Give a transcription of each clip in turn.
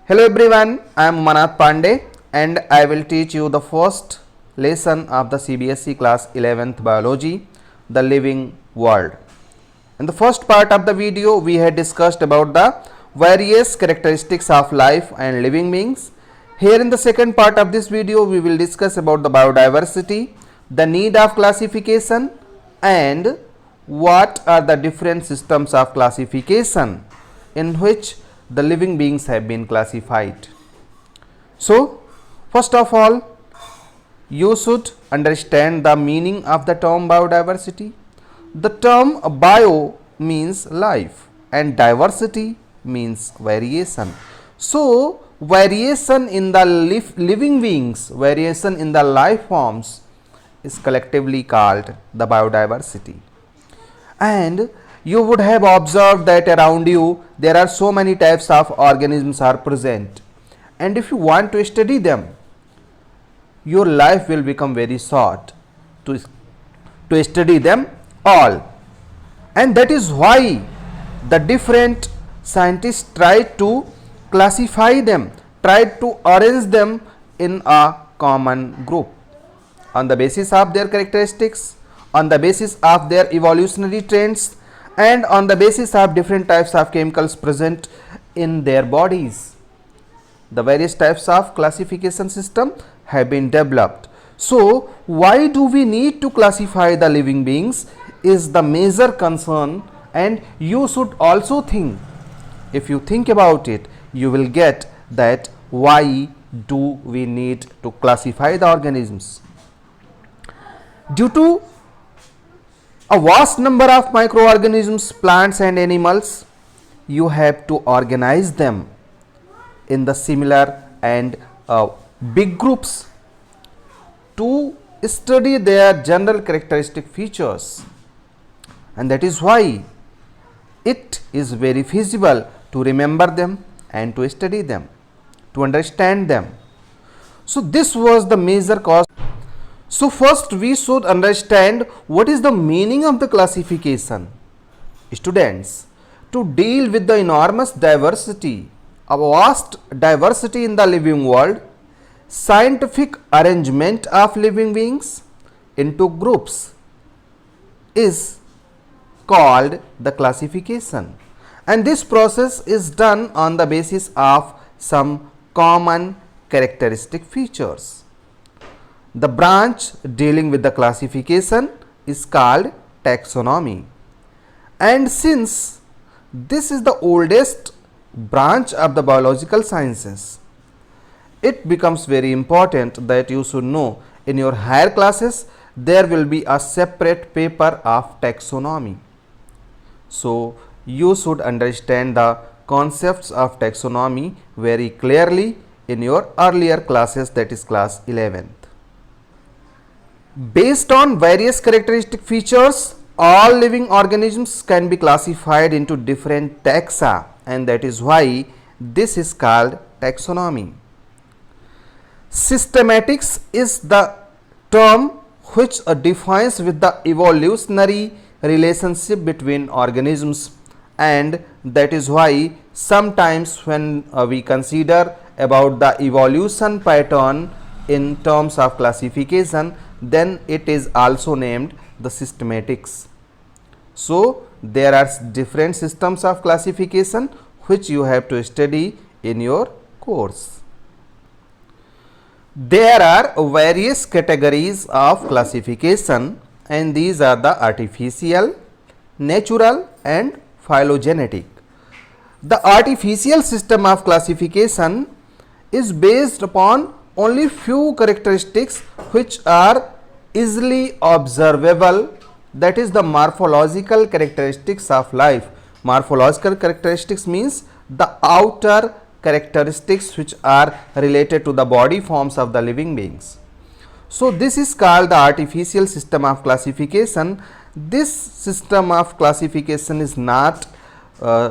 Hello everyone, I am Manath Pandey and I will teach you the first lesson of the CBSE class 11th biology, the living world. In the first part of the video, we had discussed about the various characteristics of life and living beings. Here in the second part of this video, we will discuss about the biodiversity, the need of classification and what are the different systems of classification in which the living beings have been classified. So, first of all, you should understand the meaning of the term biodiversity. The term bio means life and diversity means variation. So, variation in the living beings, variation in the life forms is collectively called the biodiversity. And you would have observed that around you there are so many types of organisms are present, and if you want to study them, your life will become very short to study them all. And that is why the different scientists try to classify them, try to arrange them in a common group on the basis of their characteristics, on the basis of their evolutionary trends, and on the basis of different types of chemicals present in their bodies. The various types of classification system have been developed. So, why do we need to classify the living beings is the major concern, and you should also think, if you think about it, you will get that why do we need to classify the organisms. Due to a vast number of microorganisms, plants and animals, you have to organize them in the similar and big groups to study their general characteristic features, and that is why it is very feasible to remember them and to study them, to understand them. So, this was the major cause. So, first we should understand what is the meaning of the classification. Students, to deal with the enormous diversity, a vast diversity in the living world, scientific arrangement of living beings into groups is called the classification, and this process is done on the basis of some common characteristic features. The branch dealing with the classification is called taxonomy, and since this is the oldest branch of the biological sciences, it becomes very important that you should know in your higher classes there will be a separate paper of taxonomy. So, you should understand the concepts of taxonomy very clearly in your earlier classes, that is class 11th. Based on various characteristic features, all living organisms can be classified into different taxa, and that is why this is called taxonomy. Systematics is the term which defines with the evolutionary relationship between organisms, and that is why sometimes when we consider about the evolution pattern in terms of classification, then it is also named the systematics. So, there are different systems of classification which you have to study in your course. There are various categories of classification, and these are the artificial, natural and phylogenetic. The artificial system of classification is based upon only few characteristics which are easily observable, that is the morphological characteristics of life. Morphological characteristics means the outer characteristics which are related to the body forms of the living beings. So, this is called the artificial system of classification. This system of classification is not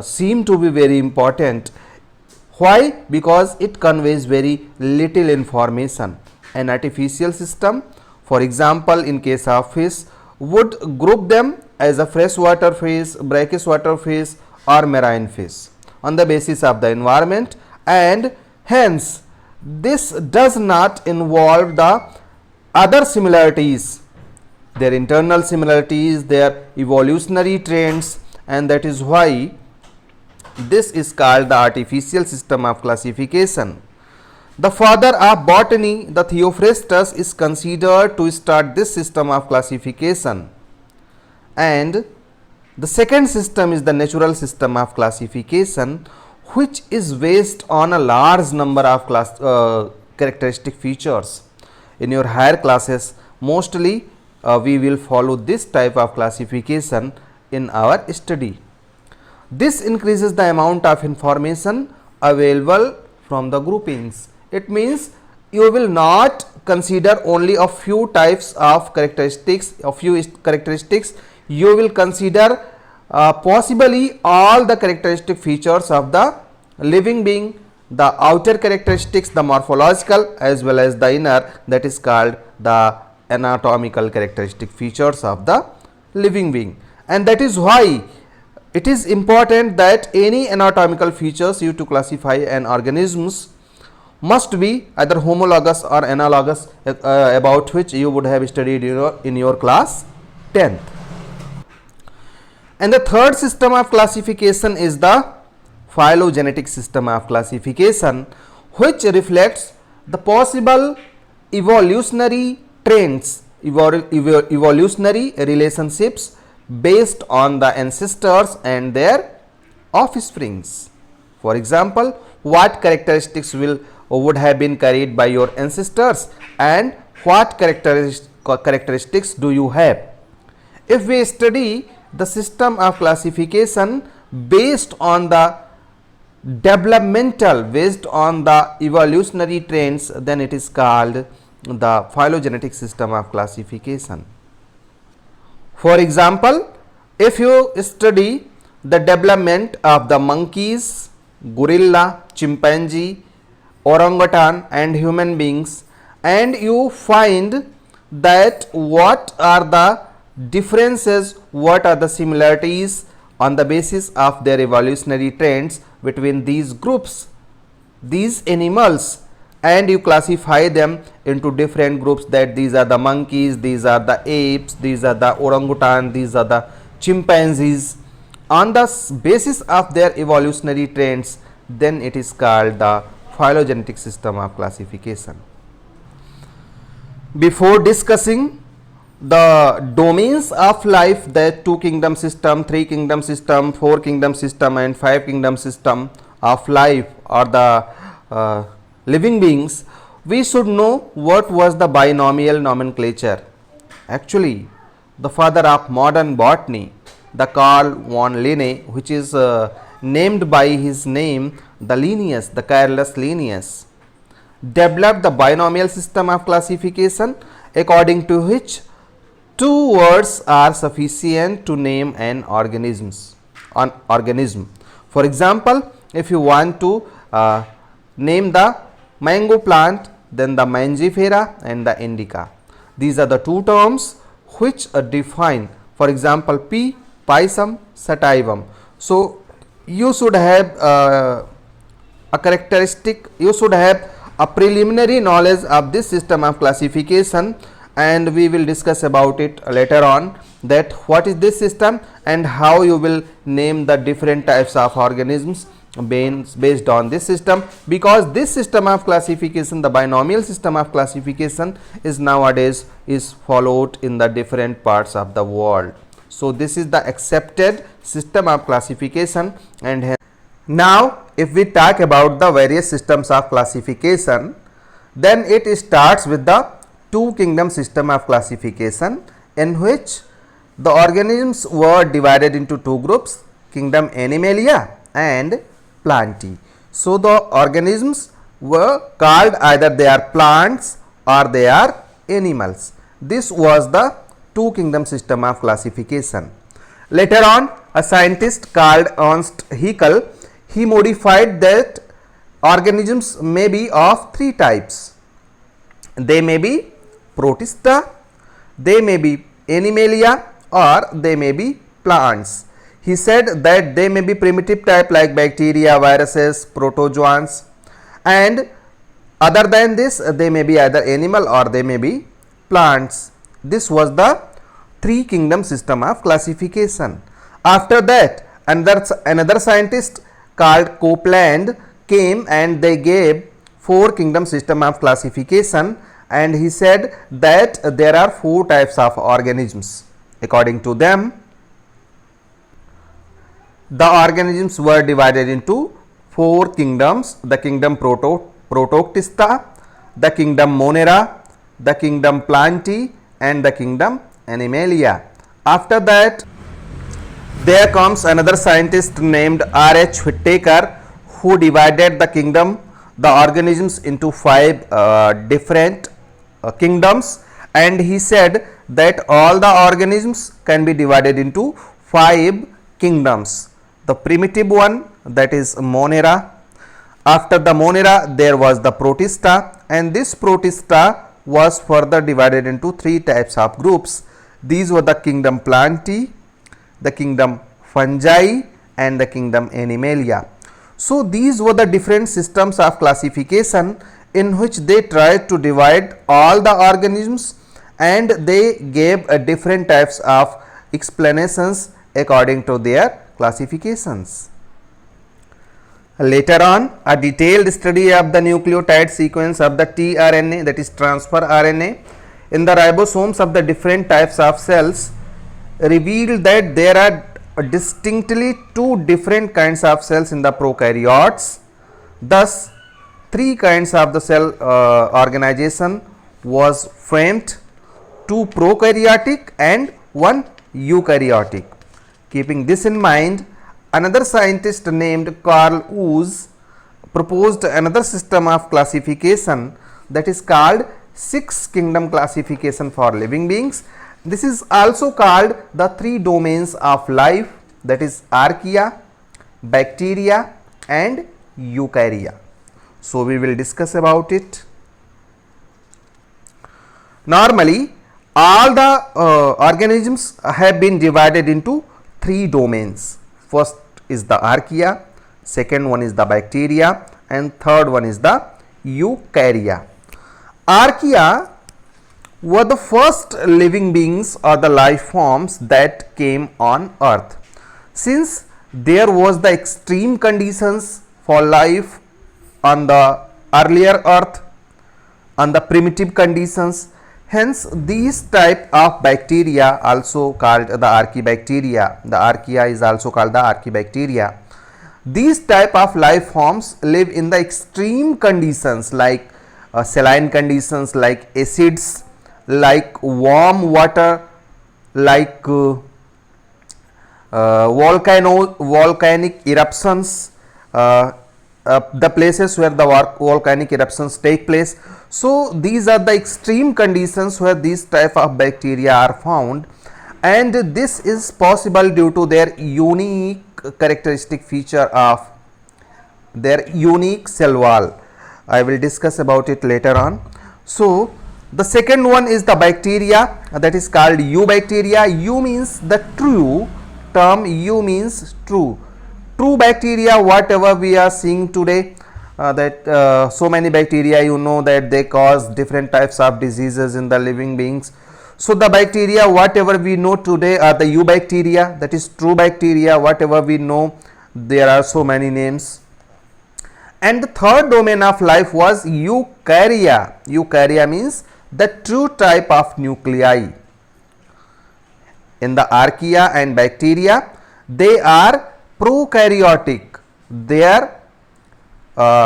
seem to be very important. Why? Because it conveys very little information. An artificial system, for example, in case of fish, would group them as a freshwater fish, brackish water fish or marine fish on the basis of the environment, and Hence, this does not involve the other similarities, their internal similarities, their evolutionary trends, and that is why this is called the artificial system of classification. The father of botany, the Theophrastus, is considered to start this system of classification, and the second system is the natural system of classification, which is based on a large number of characteristic features. In your higher classes, mostly we will follow this type of classification in our study. This increases the amount of information available from the groupings. It means you will not consider only a few types of characteristics, you will consider possibly all the characteristic features of the living being, the outer characteristics, the morphological as well as the inner, that is called the anatomical characteristic features of the living being. And that is why it is important that any anatomical features you to classify an organisms must be either homologous or analogous, about which you would have studied in your class 10th. And the third system of classification is the phylogenetic system of classification, which reflects the possible evolutionary trends, evolutionary relationships based on the ancestors and their offsprings. For example, what characteristics would have been carried by your ancestors and what characteristics do you have? If we study the system of classification based on the developmental, based on the evolutionary trends, then it is called the phylogenetic system of classification. For example, if you study the development of the monkeys, gorilla, chimpanzee, orangutan and human beings, and you find that what are the differences, what are the similarities on the basis of their evolutionary trends between these groups, these animals, and you classify them into different groups, that these are the monkeys, these are the apes, these are the orangutan, these are the chimpanzees, on the basis of their evolutionary trends, then it is called the phylogenetic system of classification. Before discussing the domains of life, that 2 kingdom system, 3 kingdom system, 4 kingdom system and 5 kingdom system of life or the living beings, we should know what was the binomial nomenclature. Actually, the father of modern botany, the Carl von Linné, which is named by his name, the Linnaeus, the Carolus Linnaeus, developed the binomial system of classification, according to which 2 words are sufficient to name an organism. For example, if you want to name the mango plant, then the Mangifera and the Indica. These are the 2 terms which define, for example, P, Pisum, Sativum. So, you should have a characteristic, you should have a preliminary knowledge of this system of classification, and we will discuss about it later on, that what is this system and how you will name the different types of organisms based on this system, because this system of classification, the binomial system of classification, is nowadays is followed in the different parts of the world. So, this is the accepted system of classification. And now, if we talk about the various systems of classification, then it starts with the 2 kingdom system of classification, in which the organisms were divided into 2 groups, kingdom Animalia and Plantae. So, the organisms were called either they are plants or they are animals. This was the 2 kingdom system of classification. Later on, a scientist called Ernst Haeckel, he modified that organisms may be of 3 types. They may be Protista, they may be Animalia, or they may be plants. He said that they may be primitive type like bacteria, viruses, protozoans, and other than this they may be either animal or they may be plants. This was the three kingdom system of classification. After that, another scientist called Copeland came and they gave four kingdom system of classification, and he said that there are four types of organisms. According to them, the organisms were divided into four kingdoms: the kingdom Protoctista, the kingdom Monera, the kingdom Plantae, and the kingdom Animalia. After that, there comes another scientist named R.H. Whittaker, who divided the organisms into five different kingdoms, and he said that all the organisms can be divided into five kingdoms. The primitive one, that is Monera. After the Monera there was the Protista, and this Protista was further divided into three types of groups. These were the kingdom Plantae, the kingdom Fungi, and the kingdom Animalia. So these were the different systems of classification in which they tried to divide all the organisms, and they gave different types of explanations according to their classifications. Later on, a detailed study of the nucleotide sequence of the tRNA, that is transfer RNA, in the ribosomes of the different types of cells revealed that there are distinctly two different kinds of cells in the prokaryotes. Thus, three kinds of the cell organization was framed: two prokaryotic and one eukaryotic. Keeping this in mind, another scientist named Carl Woese proposed another system of classification, that is called six kingdom classification for living beings. This is also called the three domains of life, that is archaea, bacteria, and eukarya. So we will discuss about it. Normally, all the organisms have been divided into three domains. First is the archaea, second one is the bacteria, and third one is the eukarya. Archaea were the first living beings or the life forms that came on earth. Since there was the extreme conditions for life on the earlier earth, on the primitive conditions, hence these type of bacteria also called the archaebacteria. The archaea is also called the archaebacteria. These type of life forms live in the extreme conditions like saline conditions, like acids, like warm water, like volcanic eruptions, the places where the volcanic eruptions take place. So these are the extreme conditions where these type of bacteria are found, and this is possible due to their unique characteristic feature of their unique cell wall. I will discuss about it later on. So the second one is the bacteria, that is called eubacteria. Eu means the true, term eu means true. True bacteria, whatever we are seeing today, that so many bacteria, you know that they cause different types of diseases in the living beings. So the bacteria whatever we know today are the eubacteria, that is true bacteria. Whatever we know, there are so many names. And the third domain of life was eukarya. Eukarya means the true type of nuclei. In the archaea and bacteria, they are prokaryotic. Their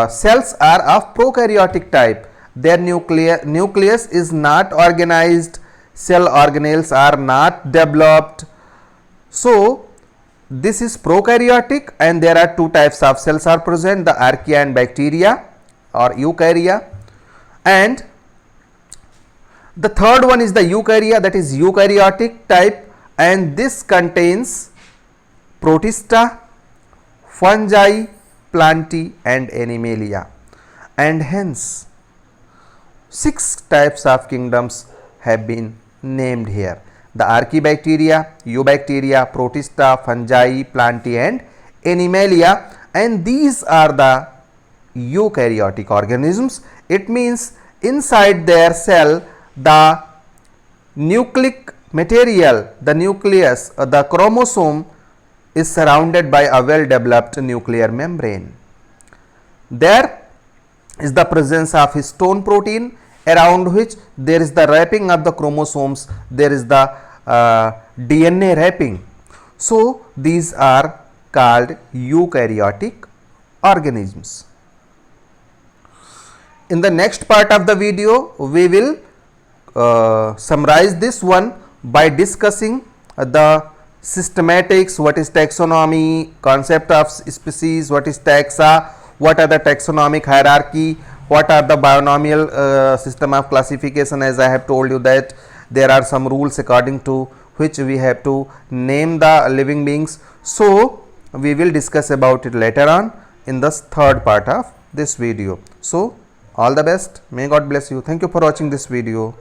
cells are of prokaryotic type. Their nucleus is not organized, cell organelles are not developed. So this is prokaryotic, and there are two types of cells are present, the archaea and bacteria or eukarya. And the third one is the eukarya, that is eukaryotic type, and this contains protista, fungi, plantae, and animalia. And hence 6 types of kingdoms have been named here: the archaebacteria, eubacteria, protista, fungi, plantae, and animalia. And these are the eukaryotic organisms. It means inside their cell the nucleic material, the nucleus, the chromosome is surrounded by a well developed nuclear membrane. There is the presence of histone protein around which there is the wrapping of the chromosomes, there is the DNA wrapping. So these are called eukaryotic organisms. In the next part of the video, we will summarize this one by discussing the systematics, what is taxonomy, concept of species, what is taxa, what are the taxonomic hierarchy, what are the binomial system of classification. As I have told you that there are some rules according to which we have to name the living beings. So we will discuss about it later on in the third part of this video. So all the best, may God bless you. Thank you for watching this video.